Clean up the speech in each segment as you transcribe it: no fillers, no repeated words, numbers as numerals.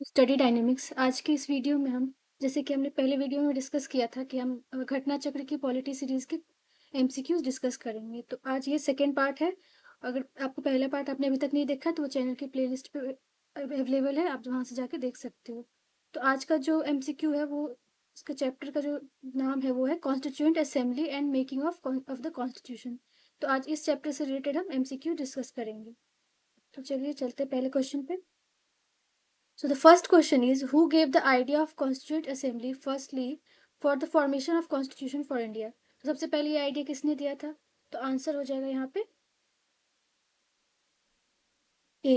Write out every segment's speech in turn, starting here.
Study dynamics. आज की इस वीडियो में हम, जैसे कि हमने पहले वीडियो में डिस्कस किया था कि हम घटना चक्र की पॉलिटी सीरीज के एमसीक्यूज डिस्कस करेंगे। तो आज ये सेकेंड पार्ट है। अगर आपको पहला पार्ट आपने अभी तक नहीं देखा तो वो चैनल की प्लेलिस्ट पे अवेलेबल है, आप वहाँ से जाके देख सकते हो। तो आज का जो एमसीक्यू है वो, उसका चैप्टर का जो नाम है वो है constituent assembly and making of the constitution. तो आज इस चैप्टर से रिलेटेड हम एमसीक्यू डिस्कस करेंगे। तो चलिए चलते पहले क्वेश्चन पे। So the first question is, who gave the idea of Constituent Assembly firstly for the formation of Constitution for India? तो सबसे पहले ये आइडिया किसने दिया था? तो आंसर हो जाएगा यहाँ पे A,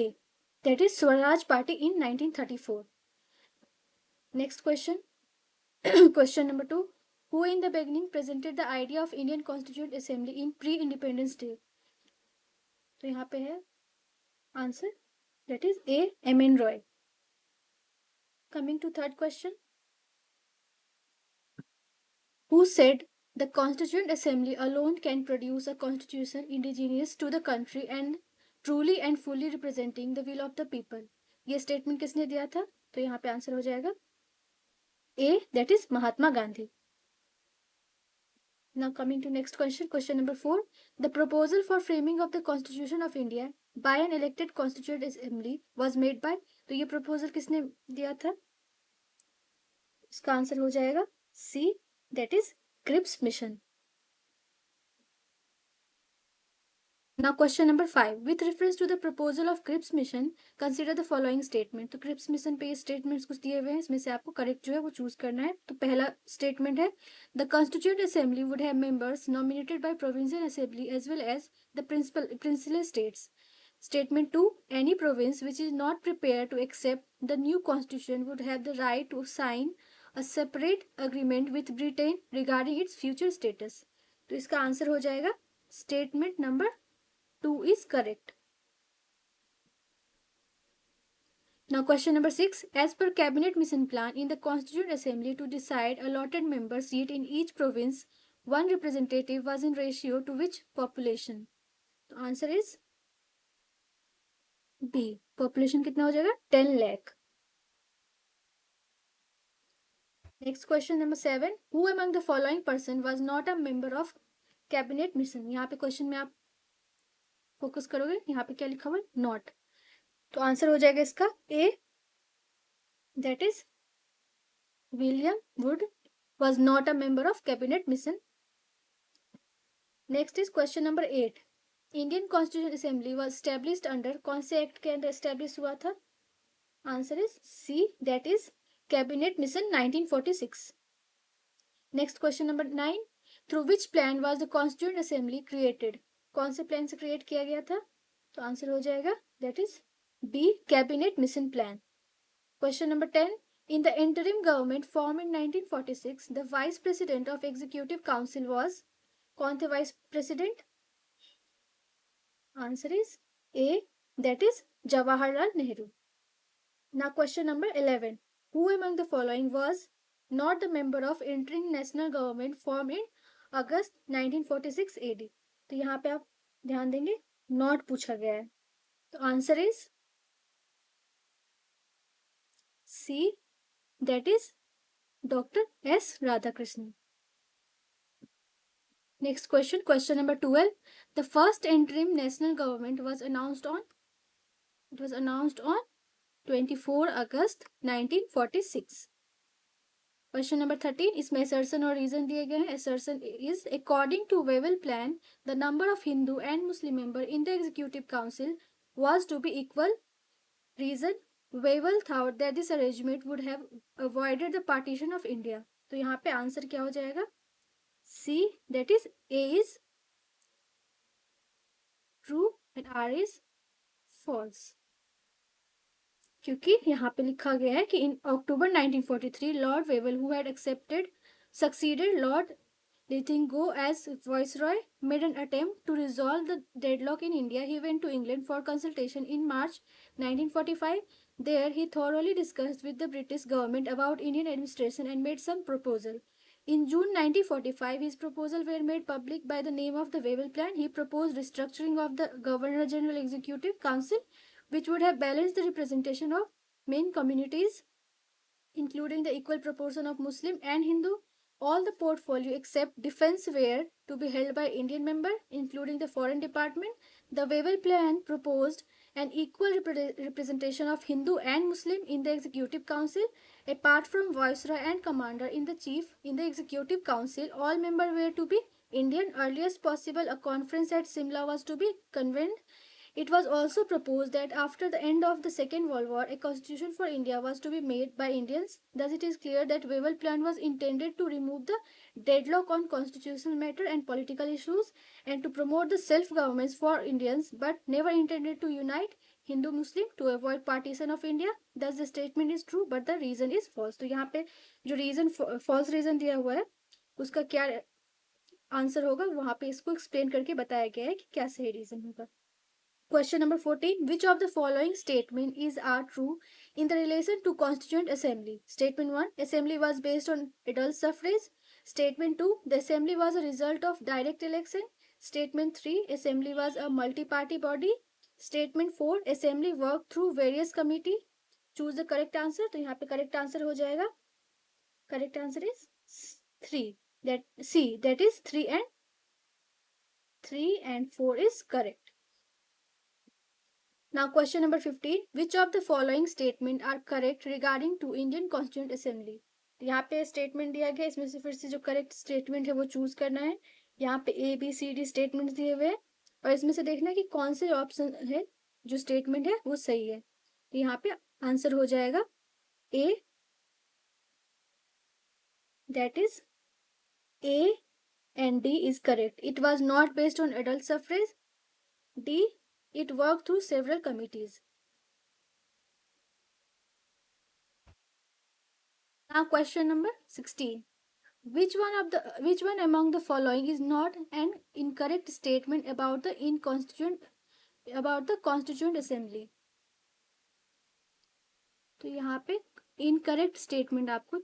that is Swaraj Party in 1934. Next question. Question number 2. Who in the beginning presented the idea of Indian Constituent Assembly in pre-independence day? तो यहाँ पे है answer, that is A, M.N. Roy. Coming to third question. Who said the Constituent Assembly alone can produce a constitution indigenous to the country and truly and fully representing the will of the people? ये statement किसने दिया था? तो यहाँ पे answer हो जाएगा A, that is Mahatma Gandhi. Now coming to next question, question number 4. The proposal for framing of the Constitution of India by an elected Constituent Assembly was made by, तो ये proposal किसने दिया था? इसका answer हो जाएगा C, that is Cripps Mission. Now question number 5. With reference to the proposal of Cripps Mission, consider the following statement. तो Cripps Mission पे ये statements कुछ दिए हुए हैं, इसमें से आपको correct जो है वो choose करना है। तो पहला statement है, the Constituent Assembly would have members nominated by Provincial Assembly as well as the Provincial States. Statement 2. Any province which is not prepared to accept the new constitution would have the right to sign a separate agreement with Britain regarding its future status. तो इसका answer हो जाएगा statement number 2 is correct. Now question number 6. As per cabinet mission plan in the Constituent Assembly to decide allotted member seat in each province, one representative was in ratio to which population? The answer is B. Population कितना हो जाएगा? 10 lakh. Next question number 7. Who among the following person was not a member of cabinet mission? यहाँ पे question में आप focus करोगे, यहाँ पे क्या लिखा हुआ है? नॉट. तो आंसर हो जाएगा इसका A, that is William Wood was not a member of cabinet mission. Next is question number 8. Indian Constitutional Assembly was established under कौन से एक्ट के अंदर एस्टेब्लिश हुआ था? Answer is C, that is Cabinet Mission 1946. Next question number 9. Through which plan was the Constituent Assembly created? कौन से plan से create किया गया था? तो आंसर हो जाएगा that is B, Cabinet Mission Plan. Question number 10. In the interim government formed in 1946, the Vice President of Executive Council was, कौन थे Vice President? Answer is A, that is Jawaharlal Nehru. Now question number 11. Who among the following was not the member of interim national government formed in August 1946 AD? तो यहाँ पे आप ध्यान देंगे, not पूछा गया है. तो answer is C, that is Dr. S. Radhakrishnan. Next question, question number 12. The first interim national government was announced on 24 August 1946. Question number 13. इसमें assertion और reason दिए गए हैं. Assertion is, according to Wavell plan, the number of Hindu and Muslim member in the Executive Council was to be equal. Reason, Wavell thought that this arrangement would have avoided the partition of India. तो यहाँ पे answer क्या हो जाएगा? C, that is A is true and R is false. क्योंकि यहाँ पे लिखा गया है कि in October 1943 Lord Wavell who had accepted succeeded Lord लिथिंगो as viceroy made an attempt to resolve the deadlock in India. He went to England for consultation in March 1945. There he thoroughly discussed with the British government about Indian administration and made some proposal. In June 1945, his proposals were made public by the name of the Wavell Plan. He proposed restructuring of the Governor General Executive Council, which would have balanced the representation of main communities, including the equal proportion of Muslim and Hindu. All the portfolio except defense were to be held by Indian member, including the foreign department. The Wavell plan proposed an equal representation of Hindu and Muslim in the executive council. Apart from viceroy and commander in the chief in the executive council, all members were to be Indian. Earliest possible, a conference at Simla was to be convened. It was also proposed that after the end of the Second World War, a constitution for India was to be made by Indians. Thus, it is clear that Wavell plan was intended to remove the deadlock on constitutional matter and political issues and to promote the self-governments for Indians, but never intended to unite Hindu-Muslim to avoid partition of India. Thus, the statement is true, but the reason is false. तो यहाँ पे जो reason false reason दिया हुआ है उसका क्या answer होगा वहां पे इसको एक्सप्लेन करके बताया गया है कि क्या सही रीजन होगा. Question number 14. Which of the following statement are true in the relation to Constituent Assembly? Statement 1. Assembly was based on adult suffrage. Statement 2. The Assembly was a result of direct election. Statement 3. Assembly was a multi-party body. Statement 4. Assembly worked through various committee. Choose the correct answer. तो यहाँ पे correct answer हो जाएगा. Correct answer is 3. That is 3 and 4 is correct. Now question number 15. Which of the following statement are correct regarding to Indian Constituent Assembly? यहाँ पे statement दिया गया, इसमें से फिर से जो करेक्ट स्टेटमेंट है वो चूज करना है. यहाँ पे ABCD स्टेटमेंट दिए हुए हैं और इसमें से देखना है कि कौन से ऑप्शन है जो स्टेटमेंट है वो सही है. तो यहाँ पे आंसर हो जाएगा A. That is A and D is correct. It was not based on adult suffrage. D. It worked through several committees. Now question number 16. Which one among the following is not an incorrect statement about the Constituent Assembly? तो यहाँ पे incorrect statement आपको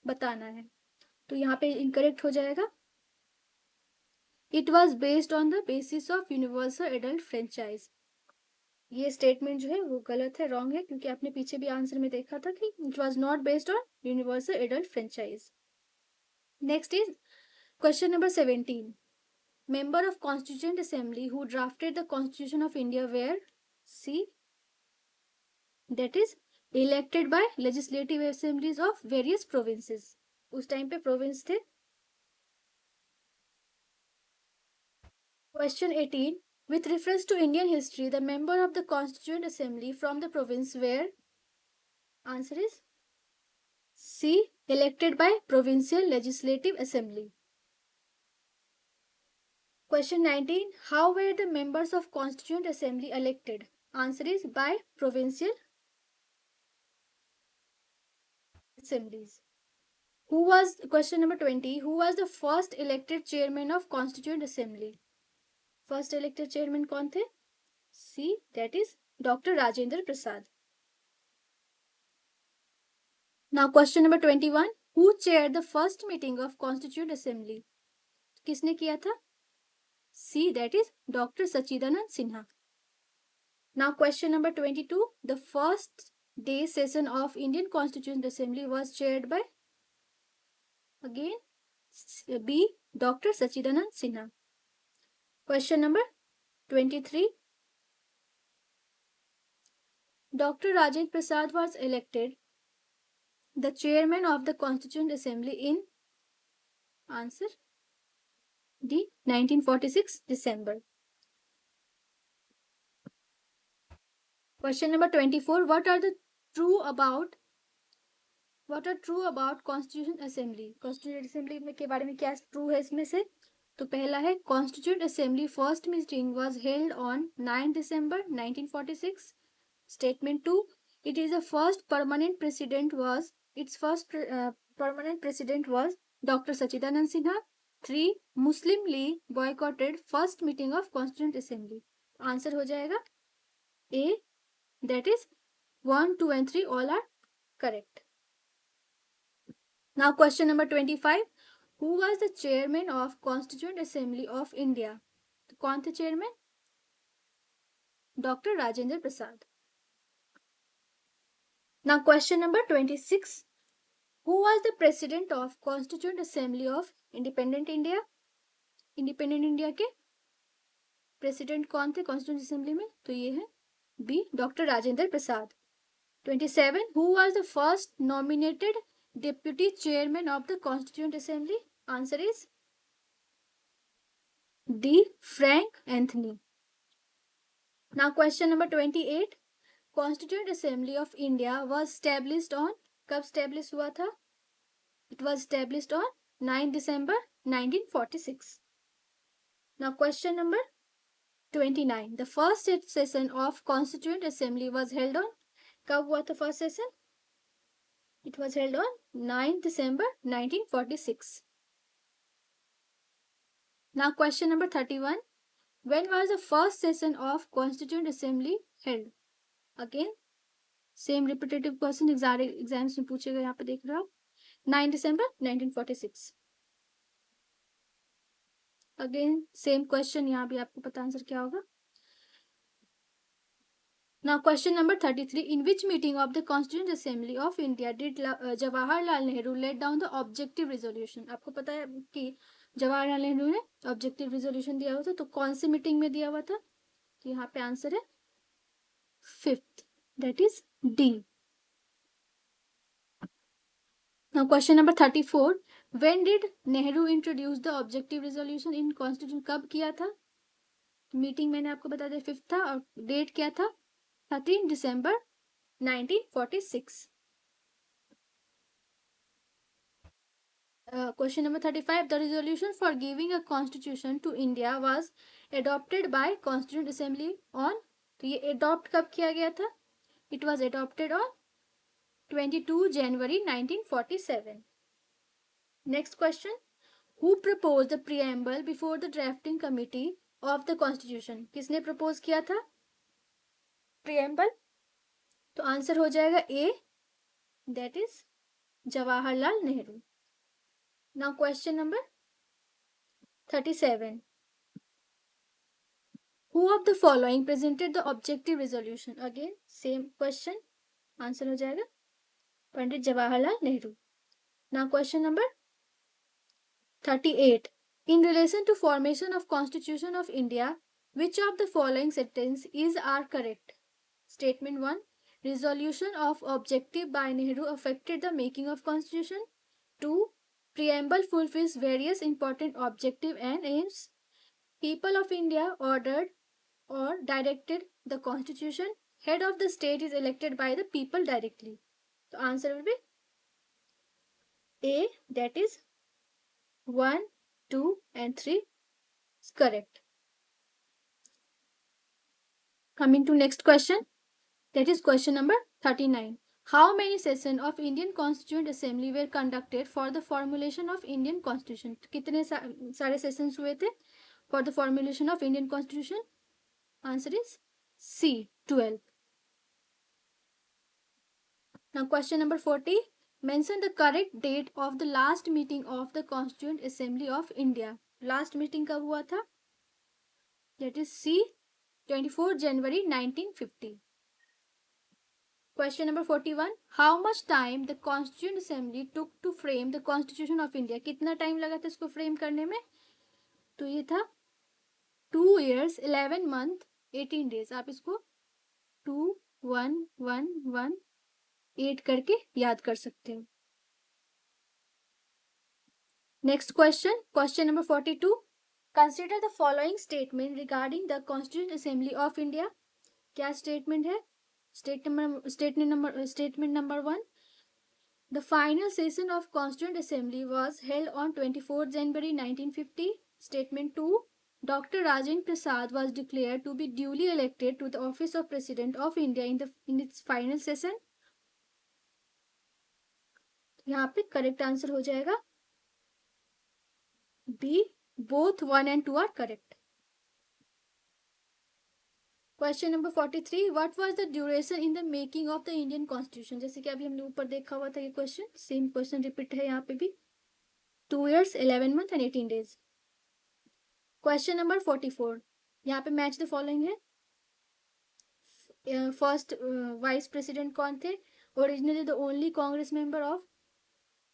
बताना है. तो यहाँ पे incorrect हो जाएगा. It was based on the basis of universal adult franchise. ये स्टेटमेंट जो है वो गलत है, रॉन्ग है, क्योंकि आपने पीछे भी आंसर में देखा था कि it was not based on universal adult franchise. Next is question number 17. Member of Constituent Assembly who drafted the Constitution of India were C. That is elected by legislative assemblies of various provinces. उस time पे province थे. Question 18. With reference to Indian history, the member of the Constituent Assembly from the province were. Answer is C. Elected by Provincial Legislative Assembly. Question 19. How were the members of Constituent Assembly elected? Answer is by Provincial Assemblies. Question number 20. Who was the first elected chairman of Constituent Assembly? First elected chairman कौन थे? C. That is Dr. Rajendra Prasad. Now question number 21. Who chaired the first meeting of Constituent Assembly? किसने किया था? C. That is Dr. Sachidanand Sinha. Now question number 22. The first day session of Indian Constituent Assembly was chaired by, again, B. Dr. Sachidanand Sinha. Question number 23. Dr. Rajendra Prasad was elected the chairman of the Constituent Assembly in, answer D. 1946 December. Question number 24. What are true about Constituent Assembly? Constituent Assembly के बारे में क्या true है इसमें से? तो पहला है Constituent Assembly first meeting was held on 9 December 1946. Statement 2. Its first permanent president was Dr. Sachidanand Sinha. 3. Muslim League boycotted first meeting of Constituent Assembly. Answer हो जाएगा A. That is 1, 2 and 3 all are correct. Now question number 25. Who was the chairman of Constituent Assembly of India? तो कौन थे chairman? Dr. Rajendra Prasad. Now question number 26. Who was the president of Constituent Assembly of Independent India? Independent India के president कौन थे constituent assembly में? तो ये है B doctor Rajendra Prasad. 27. Who was the first nominated deputy chairman of the Constituent Assembly? Answer is D. Frank Anthony. Now question number 28. Constituent Assembly of India was established on, कब established हुआ था? It was established on 9 December 1946. Now question number 29. The first session of Constituent Assembly was held on, कब हुआ था first session? It was held on 9 December 1946. Now question number 31. When was the first session of Constituent Assembly held? Again, same repetitive question exams में पूछेगा, यहाँ पे देख रहे हो आप. 9 December 1946. Again, same question, यहाँ भी आपको पता आंसर क्या होगा. Now question number 33. In which meeting of the Constituent Assembly of India did Jawaharlal Nehru laid down the objective resolution? आपको पता है कि जवाहरलाल नेहरू ने ऑब्जेक्टिव रिजोल्यूशन दिया हुआ था, तो कौन सी मीटिंग में दिया हुआ था? तो यहाँ पे आंसर है 5th, that is D. Now question number 34. When did Nehru introduce the objective resolution in Constitution? कब किया था? मीटिंग मैंने आपको बता दिया 5th था, और डेट क्या था? 13 December 1946. Question number 35. The resolution for giving a constitution to India was adopted by Constituent Assembly on, तो ये adopt कब किया गया था? It was adopted on 22 January 1947. Next question. Who proposed the preamble before the drafting committee of the constitution? किसने propose किया था preamble? तो आंसर हो जाएगा A, that is Jawaharlal Nehru. Now question number 37. Who of the following presented the objective resolution? Again, same question. Answer हो जाएगा Pandit Jawaharlal Nehru. Now question number 38. In relation to formation of Constitution of India, which of the following sentences are correct? Statement 1. Resolution of objective by Nehru affected the making of Constitution. 2. Preamble fulfills various important objective and aims. People of India ordered or directed the Constitution. Head of the state is elected by the people directly. The answer will be A, that is 1, 2 and 3 is correct. Coming to next question, that is question number 39. How many sessions of Indian Constituent Assembly were conducted for the formulation of Indian Constitution? कितने सारे sessions हुए थे for the formulation of Indian Constitution? Answer is C, 12. Now question number 40. Mention the correct date of the last meeting of the Constituent Assembly of India. Last meeting कब हुआ था? That is C, 24 January 1950. Question number 41. How much time the Constituent Assembly took to frame the Constitution of India? कितना time लगा था इसको frame करने में? तो ये था 2 years 11 month 18 days. आप इसको 2 1 1 1 8 करके याद कर सकते हो. Next question, question number 42. Consider the following statement regarding the Constituent Assembly of India. क्या statement है? Statement number 1. The final session of Constituent Assembly was held on 24 January 1950. Statement 2. Dr. Rajendra Prasad was declared to be duly elected to the office of President of India in its final session. यहाँ पे correct answer हो जाएगा B. Both 1 and 2 are correct. Question number 43. What was the duration in the making of the Indian Constitution? जैसे कि अभी हमने ऊपर देखा हुआ था ये question, same question repeat है यहाँ पे भी. 2 years 11 months and 18 days. Question number 44. यहाँ पे match the following है. फर्स्ट वाइस प्रेसिडेंट कौन थे? originally the only Congress member of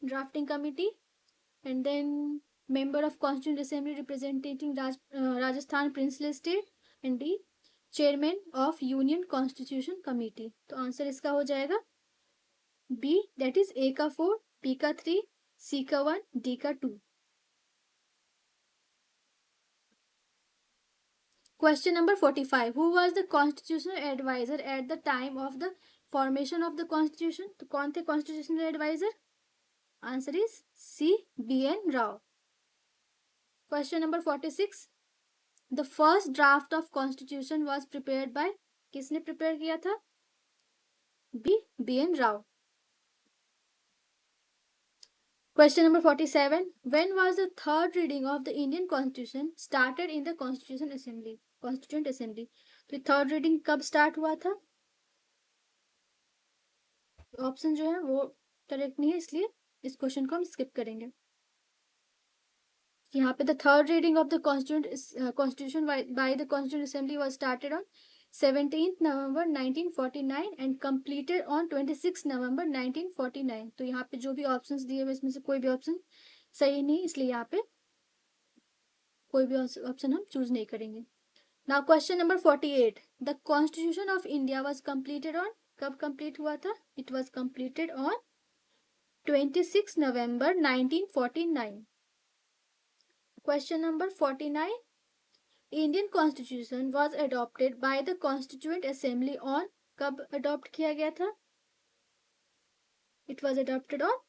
drafting committee, and then member of Constituent Assembly representing Rajasthan Princely State, and D chairman of Union Constitution Committee. तो answer इसका हो जाएगा B, that is a का 4, B का 3, सी का 1, D का 2. Question number 45. Who was the constitutional advisor at the time of the formation of the constitution? तो कौन थे constitutional advisor? Answer is C. B.N. Rao. Question number 46. The first draft of constitution was prepared by, किसने prepare किया था? B. B.N. Rao. Question number 47. When was the third reading of the Indian Constitution started in the Constitution Assembly? Constituent Assembly. तो third reading कब start हुआ था? Option जो है वो करेक्ट नहीं है, इसलिए इस क्वेश्चन को हम स्किप करेंगे. यहाँ पे the third reading of the constitution by the constituent assembly was started on 17th November 1949 and completed on 26 November 1949. तो यहाँ पे जो भी ऑप्शंस दिए हुए इसमें से कोई भी ऑप्शन सही नहीं, इसलिए यहाँ पे कोई भी ऑप्शन हम चूज नहीं करेंगे. Now question number 48. The constitution of India was completed on, कब कंप्लीट हुआ था? It was completed on 26 November 1949. Question number 49. Indian Constitution was adopted by the Constituent Assembly on, कब अडॉप्ट किया गया था? It was adopted on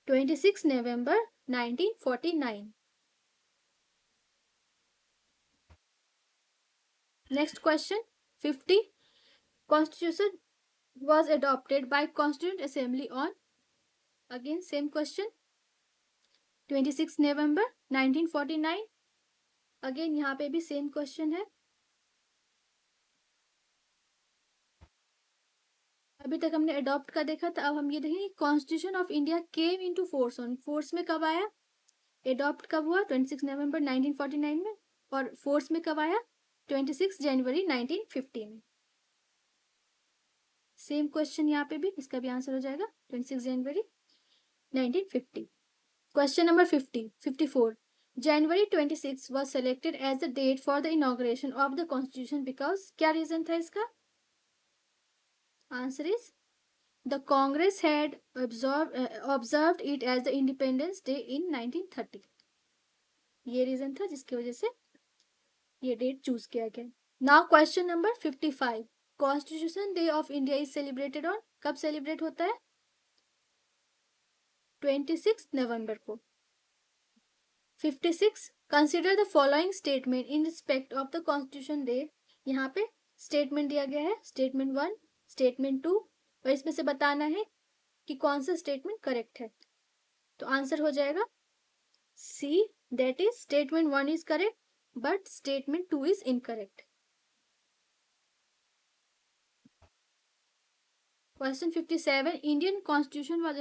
26 November 1949. Next question 50. Constitution was adopted by Constituent Assembly on, again same question, 26 November 1949. Again यहाँ पे भी same question है. अभी तक हमने अडॉप्ट का देखा था, अब हम ये देखेंगे constitution of India came into force on, force में कब आया? अडॉप्ट कब हुआ? 26 नवंबर 1949 में. और फोर्स में कब आया? 26 जनवरी 1950 में. सेम क्वेश्चन यहाँ पे भी, इसका भी आंसर हो जाएगा 26 जनवरी 1950. Question number 54. January 26 was selected as the date for the inauguration of the constitution because, क्या रीजन था इसका? Answer is the Congress had observed it as the Independence Day in 1930. ये रीजन था जिसकी वजह से ये डेट चूज किया गया. Now question number 55. Constitution day of India is celebrated on, कब सेलिब्रेट होता है? 26 नवंबर को. 56. Consider the following statement in respect of the constitution day. यहाँ पे स्टेटमेंट दिया गया है, स्टेटमेंट 1, स्टेटमेंट 2, और इसमें से बताना है कि कौन सा स्टेटमेंट करेक्ट है. तो आंसर हो जाएगा C, that is statement 1 is correct but statement 2 is incorrect. Question 57. Indian constitution was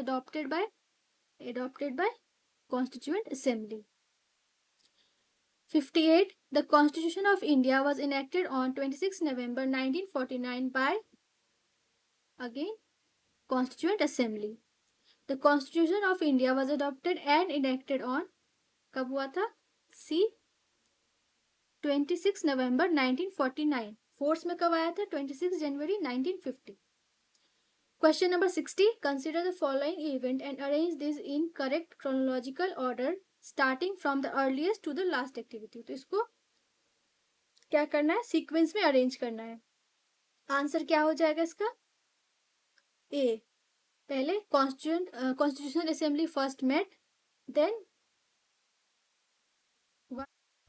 adopted by Constituent Assembly. 58. The Constitution of India was enacted on 26 November 1949 by, again, Constituent Assembly. The Constitution of India was adopted and enacted on, कब हुआ था? C. 26 November 1949. Force में कब आया था? 26 जनवरी 1950. Question number 60. Consider the following event and arrange this in correct chronological order starting from the earliest to the last activity. तो इसको क्या करना है? सीक्वेंस में अरेंज करना है. आंसर क्या हो जाएगा इसका? ए. पहले constitutional assembly first met, then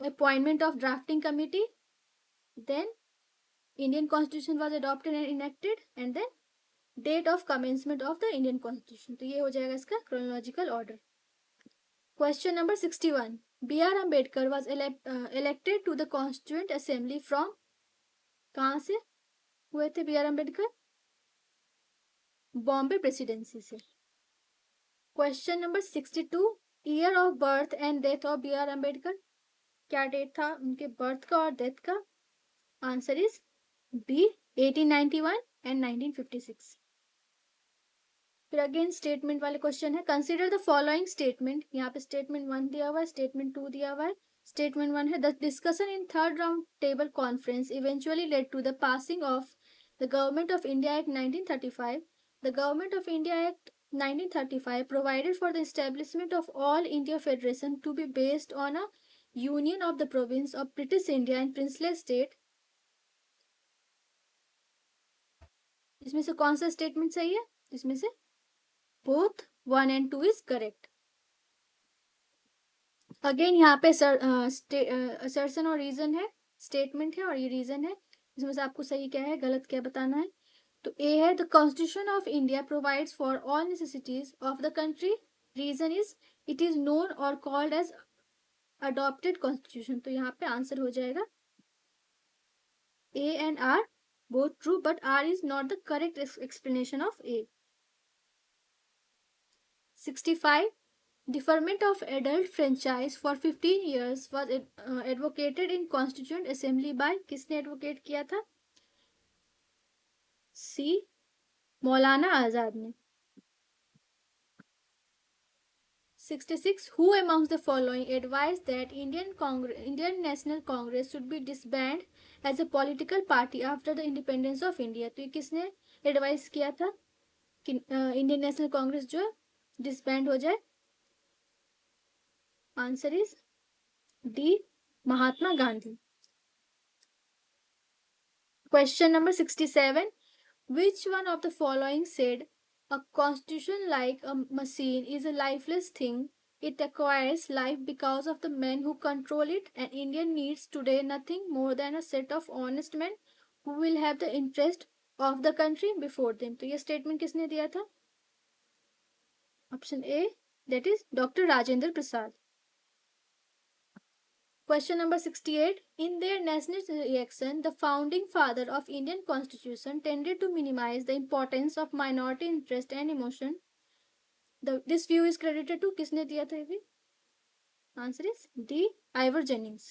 appointment of drafting committee, then Indian constitution was adopted and enacted, and then date of commencement of the Indian constitution. तो ये हो जाएगा इसका chronological order. Question number 61. B R Ambedkar was elected to the constituent assembly from, कहाँ से हुए थे B R Ambedkar? Bombay presidency से. Question number 62. Year of birth and death of B R Ambedkar, क्या डेट था उनके बर्थ का और डेथ का? Answer is B, 1891 and 1956. फिर अगेन स्टेटमेंट वाले क्वेश्चन है, कंसिडर द फॉलोइंग स्टेटमेंट। यहाँ पे स्टेटमेंट 1 दिया हुआ है, स्टेटमेंट 2 दिया हुआ है। स्टेटमेंट 1 है, the discussion in third round table conference eventually led to the passing of the government of India act 1935। The government of India act 1935 provided for the establishment of all India Federation to be based on a union of the province of British India and princely state। इसमें से कौन सा statement सही है? इसमें से both 1 and 2 is correct। Again यहाँ पे असर्शन और रीजन है, स्टेटमेंट है और ये रीजन है। इसमें से आपको सही क्या है गलत क्या बताना है। तो ए है, the constitution of India provides for all necessities of the country. Reason is it is known और कॉल्ड एज अडॉप्टेड कॉन्स्टिट्यूशन। तो यहाँ पे आंसर हो जाएगा A and R both true, but R is not the correct explanation of A. 65, deferment of adult franchise for 15 years was advocated in Constituent Assembly by, किसने advocate किया था? सी, मौलाना आजाद ने। 66, who amongst the following advised that Indian National Congress should be disbanded as a political party after the independence of India? तो ये किसने advice किया था कि इंडियन नेशनल कांग्रेस जो है डिसबैंड हो जाए? Answer is D, Mahatma Gandhi. Question number 67. Which one of the following said a constitution like a machine is a lifeless thing? It acquires life because of the men who control it, and India needs today nothing more than a set of honest men who will have the interest of the country before them। तो ये statement किसने दिया था? Option A, that is Dr. Rajendra Prasad। Question number 68. In their nationalist reaction, the founding father of Indian Constitution tended to minimize the importance of minority interest and emotion. This view is credited to किसने दिया था ये? Answer is D, Ivor Jennings।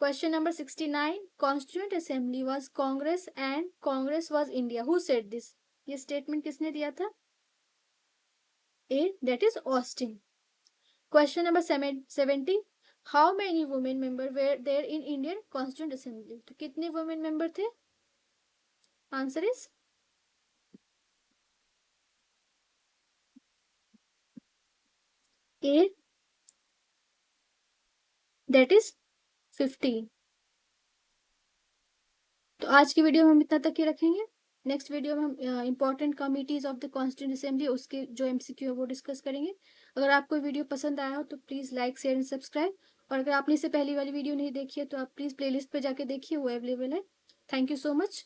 Question number 69. Constituent Assembly was Congress and Congress was India. Who said this? ये statement किसने दिया था? A, that is Austin। Question number 70. How many women members were there in Indian Constituent Assembly? तो कितने women member थे? Answer is A, that is 15। तो आज की वीडियो में हम इतना तक ही रखेंगे। नेक्स्ट वीडियो में हम important committees of the constituent assembly उसके जो एमसीक्यू है वो डिस्कस करेंगे। अगर आपको वीडियो पसंद आया हो तो please like share and subscribe, और अगर आपने इससे पहली वाली वीडियो नहीं देखी है तो आप प्लीज़ प्लेलिस्ट पे जाके देखिए, वो अवेलेबल है। Thank you so much.